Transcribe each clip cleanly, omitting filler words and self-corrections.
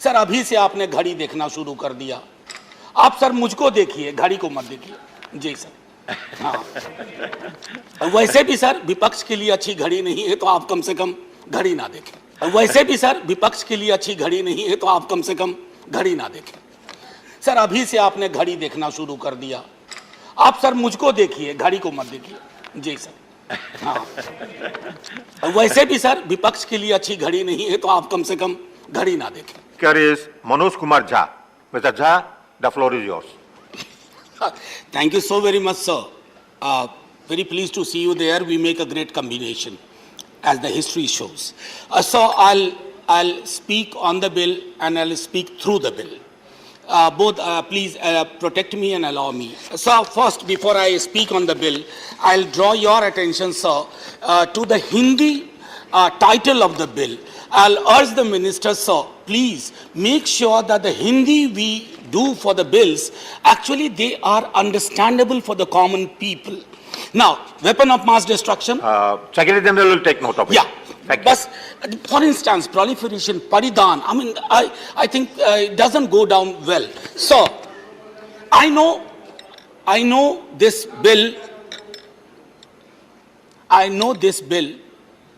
Sir अभी से आपने घड़ी देखना शुरू कर दिया। आप सर मुझको देखिए, घड़ी को मत देखिए। जी सर। हाँ, वैसे भी सर विपक्ष के लिए अच्छी घड़ी नहीं है तो आप कम से कम घड़ी ना देखें। वैसे भी सर विपक्ष के लिए अच्छी घड़ी नहीं है तो आप कम से कम घड़ी ना देखें। सर अभी से आपने घड़ी देखना शुरू कर दिया। आप सर मुझको देखिए, घड़ी को मत देखिए। जी सर। हाँ, वैसे भी सर विपक्ष के लिए अच्छी घड़ी नहीं है तो आप कम से कम घड़ी ना देखें। Carries Manoj Kumar Jha. Mr. Jha, the floor is yours. Thank you so very much, sir. Very pleased to see you there. We make a great combination, as the history shows. So I'll speak on the bill and I'll speak through the bill. Please protect me and allow me. So first, before I speak on the bill, I'll draw your attention, sir, to the Hindi title of the bill. I'll urge the minister, sir, please make sure that the Hindi we do for the bills, actually they are understandable for the common people. Now, weapon of mass destruction. Secretary General will take note of it. Yeah. Thank you. But for instance, proliferation, paridan, I mean, I think it doesn't go down well. So, I know this bill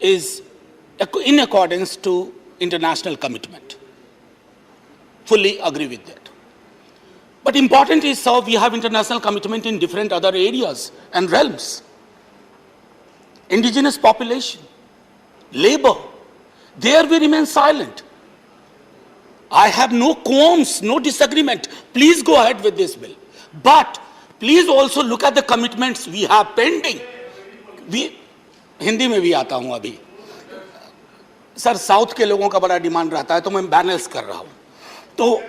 is in accordance to international commitment. Fully agree with that. But important is, sir, we have international commitment in different other areas and realms. Indigenous population, labor, there we remain silent. I have no qualms, no disagreement. Please go ahead with this bill. But please also look at the commitments we have pending. Hindi में भी आता हूं अभी। Sir south के लोगों का बड़ा demand रहता है तो मैं बैलेंस कर रहा हूं। तो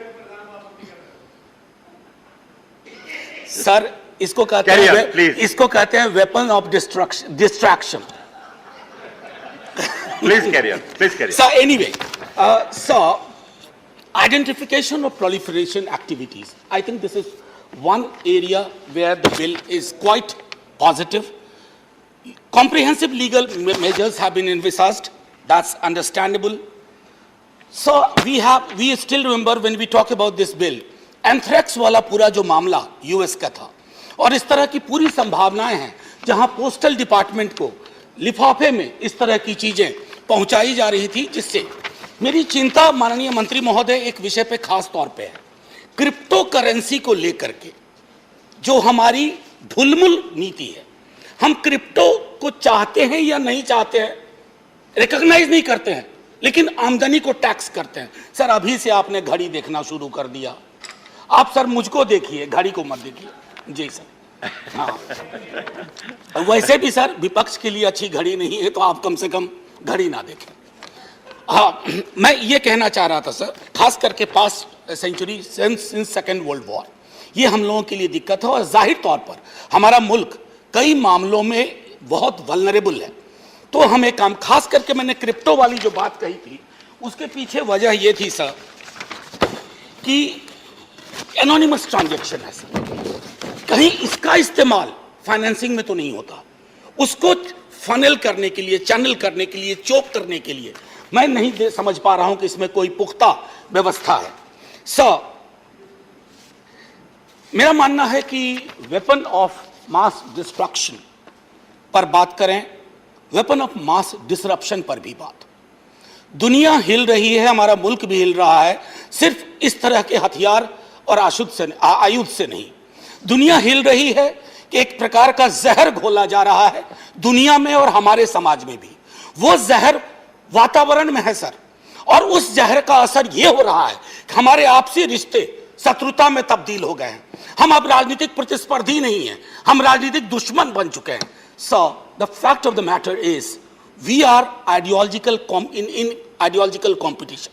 सर इसको कहते हैं weapon of distraction. Please carry on. Please carry on. So anyway, so identification of proliferation activities. I think this is one area where the bill is quite positive. Comprehensive legal measures have been envisaged. That's understandable. So we still remember when we talk about this bill, anthrax वाला पूरा जो मामला US का था और इस तरह की पूरी संभावनाएं हैं जहां पोस्टल डिपार्टमेंट को लिफाफे में इस तरह की चीजें पहुंचाई जा रही थी, जिससे मेरी चिंता माननीय मंत्री महोदय एक विषय पे खास तौर पे है, क्रिप्टो करेंसी को लेकर के जो हमारी ढुलमुल नीति है। हम क्रिप्टो को चाहते हैं या नहीं चाहते हैं, रिकॉग्नाइज नहीं करते हैं, लेकिन आमदनी को टैक्स करते हैं। सर अभी से आपने घड़ी देखना शुरू कर दिया। आप सर मुझको देखिए, घड़ी को मत देखिए। जी सर। हाँ, वैसे भी सर विपक्ष के लिए अच्छी घड़ी नहीं है तो आप कम से कम घड़ी ना देखें। हाँ, मैं ये कहना चाह रहा था सर, खास करके past century since second world war, ये हम लोगों के लिए दिक्कत है और जाहिर तौर पर हमारा मुल्क कई मामलों में बहुत वल्नरेबल है। तो हम एक काम, खास करके मैंने क्रिप्टो वाली जो बात कही थी उसके पीछे वजह ये थी सर कि एनोनिमस ट्रांजैक्शन है सर, कहीं इसका इस्तेमाल फाइनेंसिंग में तो नहीं होता, उसको फनल करने के लिए, चैनल करने के लिए, चोक करने के लिए मैं नहीं समझ पा रहा हूं कि इसमें कोई पुख्ता व्यवस्था है। सर मेरा मानना है कि वेपन ऑफ मास डिस्ट्रक्शन पर बात करें, वेपन ऑफ मास डिसरप्शन पर भी बात। दुनिया हिल रही है, हमारा मुल्क भी हिल रहा है, सिर्फ इस तरह के हथियार और आयुध से नहीं। दुनिया हिल रही है कि एक प्रकार का जहर घोला जा रहा है दुनिया में और हमारे समाज में भी। वो जहर वातावरण में है सर, और उस जहर का असर ये हो रहा है कि हमारे आपसी रिश्ते शत्रुता में तब्दील हो गए हैं। हम अब राजनीतिक प्रतिस्पर्धी नहीं हैं, हम राजनीतिक दुश्मन बन चुके हैं। So the fact of the matter is we are ideological in ideological competition,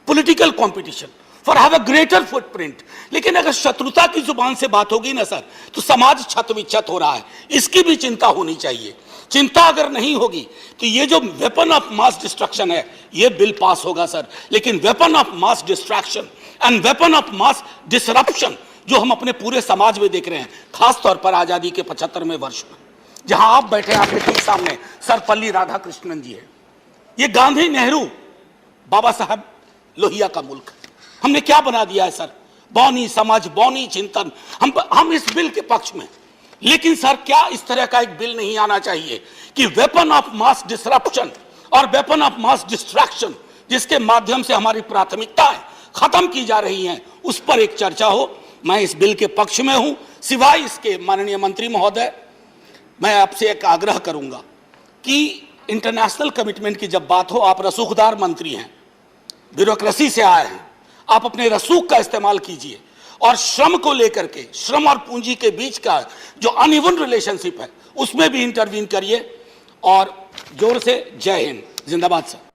political competition for have a greater footprint. लेकिन अगर शत्रुता की जुबान से बात होगी ना सर, तो समाज छत विच्छत हो रहा है, इसकी भी चिंता होनी चाहिए। चिंता अगर नहीं होगी तो ये जो वेपन ऑफ मास डिस्ट्रक्शन है ये बिल पास होगा सर, लेकिन weapon of mass distraction and weapon of mass disruption जो हम अपने पूरे समाज में देख रहे हैं, खास तौर पर आजादी के 75वें वर्ष में, जहां आप बैठे हैं, आपके ठीक सामने सर्वपल्ली राधाकृष्णन जी है। ये गांधी, नेहरू, बाबा साहब लोहिया का मुल्क। हमने क्या बना दिया है सर? बौनी समझ, बौनी चिंतन। हम इस बिल के पक्ष में, लेकिन सर क्या इस तरह का एक बिल नहीं आना चाहिए कि वेपन ऑफ मास डिसरप्शन और वेपन ऑफ मास डिस्ट्रैक्शन, जिसके माध्यम से हमारी प्राथमिकताएं खत्म की जा रही हैं, उस पर एक चर्चा हो। मैं इस बिल के पक्ष में हूं। सिवाय इसके माननीय मंत्री महोदय, मैं आपसे एक आग्रह करूंगा कि इंटरनेशनल कमिटमेंट की जब बात हो, आप रसूखदार मंत्री हैं, ब्यूरोक्रेसी से आए हैं, आप अपने रसूख का इस्तेमाल कीजिए और श्रम को लेकर के, श्रम और पूंजी के बीच का जो अनइवन रिलेशनशिप है उसमें भी इंटरवीन करिए। और जोर से जय हिंद, जिंदाबाद सर।